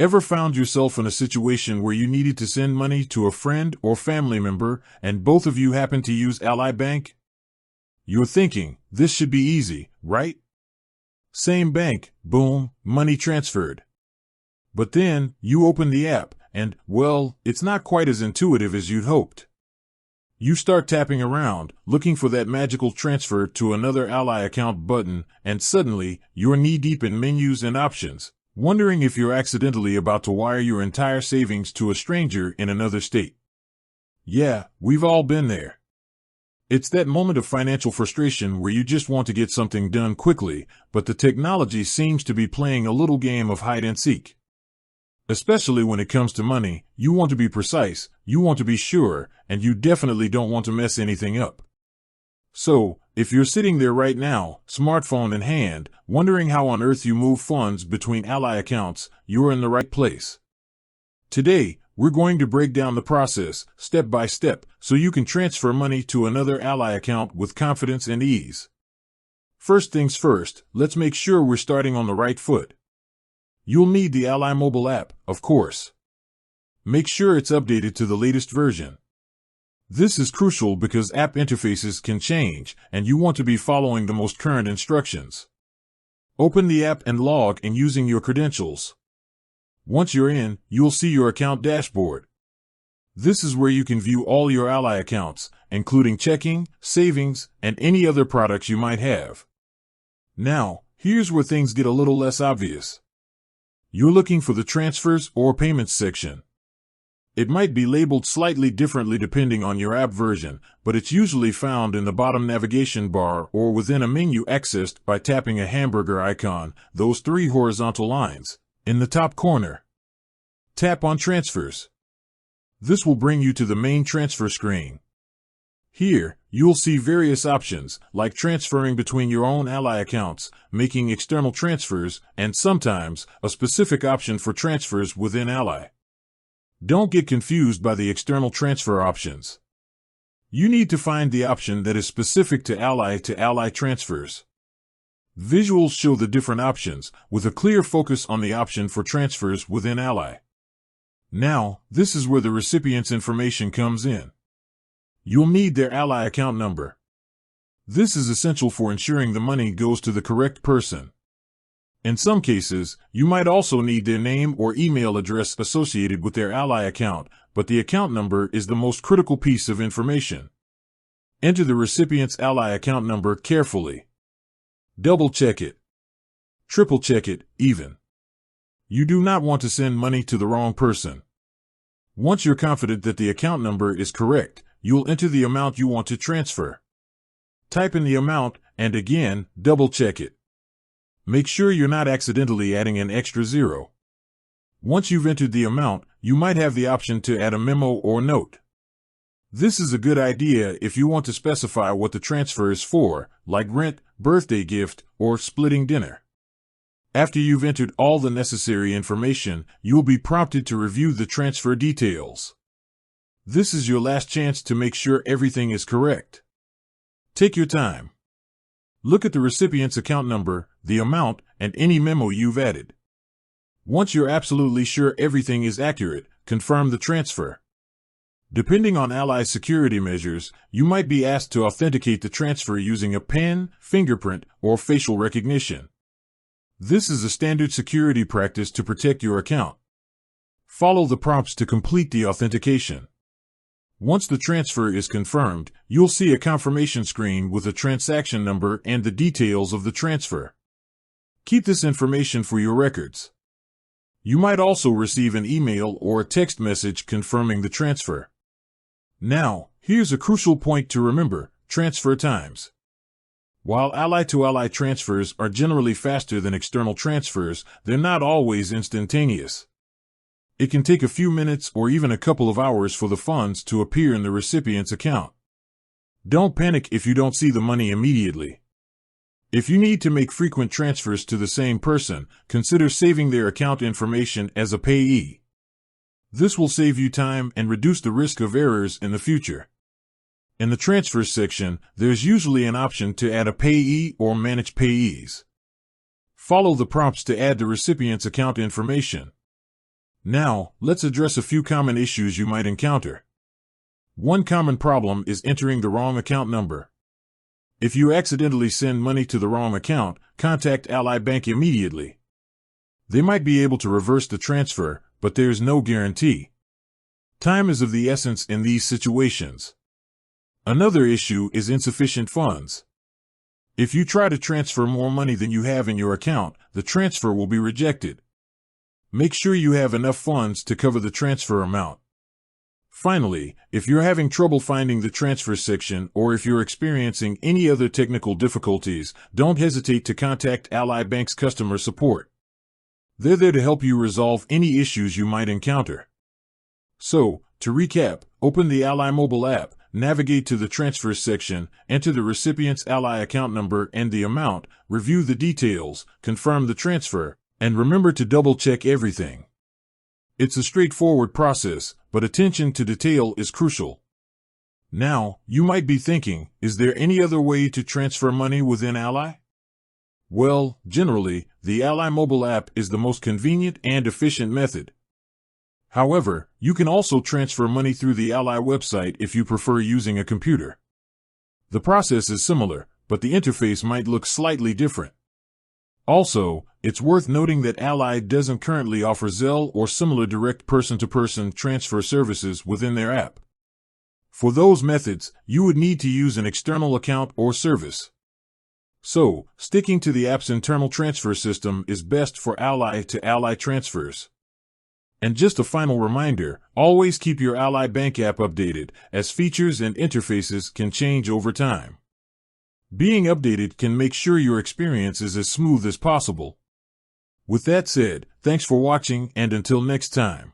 Ever found yourself in a situation where you needed to send money to a friend or family member and both of you happen to use Ally Bank? You're thinking, this should be easy, right? Same bank, boom, money transferred. But then, you open the app, and, well, it's not quite as intuitive as you'd hoped. You start tapping around, looking for that magical transfer to another Ally account button, and suddenly, you're knee-deep in menus and options, wondering if you're accidentally about to wire your entire savings to a stranger in another state. Yeah, we've all been there. It's that moment of financial frustration where you just want to get something done quickly, but the technology seems to be playing a little game of hide and seek. Especially when it comes to money, you want to be precise, you want to be sure, and you definitely don't want to mess anything up. So, if you're sitting there right now, smartphone in hand, wondering how on earth you move funds between Ally accounts, you're in the right place. Today, we're going to break down the process, step by step, so you can transfer money to another Ally account with confidence and ease. First things first, let's make sure we're starting on the right foot. You'll need the Ally mobile app, of course. Make sure it's updated to the latest version. This is crucial because app interfaces can change, and you want to be following the most current instructions. Open the app and log in using your credentials. Once you're in, you'll see your account dashboard. This is where you can view all your Ally accounts, including checking, savings, and any other products you might have. Now, here's where things get a little less obvious. You're looking for the transfers or payments section. It might be labeled slightly differently depending on your app version, but it's usually found in the bottom navigation bar or within a menu accessed by tapping a hamburger icon, those three horizontal lines, in the top corner. Tap on Transfers. This will bring you to the main transfer screen. Here, you'll see various options, like transferring between your own Ally accounts, making external transfers, and sometimes, a specific option for transfers within Ally. Don't get confused by the external transfer options. You need to find the option that is specific to Ally transfers. Visuals show the different options, with a clear focus on the option for transfers within Ally. Now, this is where the recipient's information comes in. You'll need their Ally account number. This is essential for ensuring the money goes to the correct person. In some cases, you might also need their name or email address associated with their Ally account, but the account number is the most critical piece of information. Enter the recipient's Ally account number carefully. Double-check it. Triple-check it, even. You do not want to send money to the wrong person. Once you're confident that the account number is correct, you'll enter the amount you want to transfer. Type in the amount, and again, double-check it. Make sure you're not accidentally adding an extra zero. Once you've entered the amount, you might have the option to add a memo or note. This is a good idea if you want to specify what the transfer is for, like rent, birthday gift, or splitting dinner. After you've entered all the necessary information, you'll be prompted to review the transfer details. This is your last chance to make sure everything is correct. Take your time. Look at the recipient's account number, the amount, and any memo you've added. Once you're absolutely sure everything is accurate, confirm the transfer. Depending on Ally's security measures, you might be asked to authenticate the transfer using a PIN, fingerprint, or facial recognition. This is a standard security practice to protect your account. Follow the prompts to complete the authentication. Once the transfer is confirmed, you'll see a confirmation screen with a transaction number and the details of the transfer. Keep this information for your records. You might also receive an email or a text message confirming the transfer. Now, here's a crucial point to remember: transfer times. While Ally-to-Ally transfers are generally faster than external transfers, they're not always instantaneous. It can take a few minutes or even a couple of hours for the funds to appear in the recipient's account. Don't panic if you don't see the money immediately. If you need to make frequent transfers to the same person, consider saving their account information as a payee. This will save you time and reduce the risk of errors in the future. In the transfers section, there's usually an option to add a payee or manage payees. Follow the prompts to add the recipient's account information. Now, let's address a few common issues you might encounter. One common problem is entering the wrong account number. If you accidentally send money to the wrong account, contact Ally Bank immediately. They might be able to reverse the transfer, but there's no guarantee. Time is of the essence in these situations. Another issue is insufficient funds. If you try to transfer more money than you have in your account, the transfer will be rejected. Make sure you have enough funds to cover the transfer amount. Finally, if you're having trouble finding the transfer section or if you're experiencing any other technical difficulties, don't hesitate to contact Ally Bank's customer support. They're there to help you resolve any issues you might encounter. So, to recap, open the Ally mobile app, navigate to the transfers section, enter the recipient's Ally account number and the amount, review the details, confirm the transfer, and remember to double-check everything. It's a straightforward process, but attention to detail is crucial. Now, you might be thinking, is there any other way to transfer money within Ally? Well, generally, the Ally mobile app is the most convenient and efficient method. However, you can also transfer money through the Ally website if you prefer using a computer. The process is similar, but the interface might look slightly different. Also, it's worth noting that Ally doesn't currently offer Zelle or similar direct person-to-person transfer services within their app. For those methods, you would need to use an external account or service. So, sticking to the app's internal transfer system is best for Ally-to-Ally transfers. And just a final reminder, always keep your Ally Bank app updated, as features and interfaces can change over time. Being updated can make sure your experience is as smooth as possible. With that said, thanks for watching and until next time.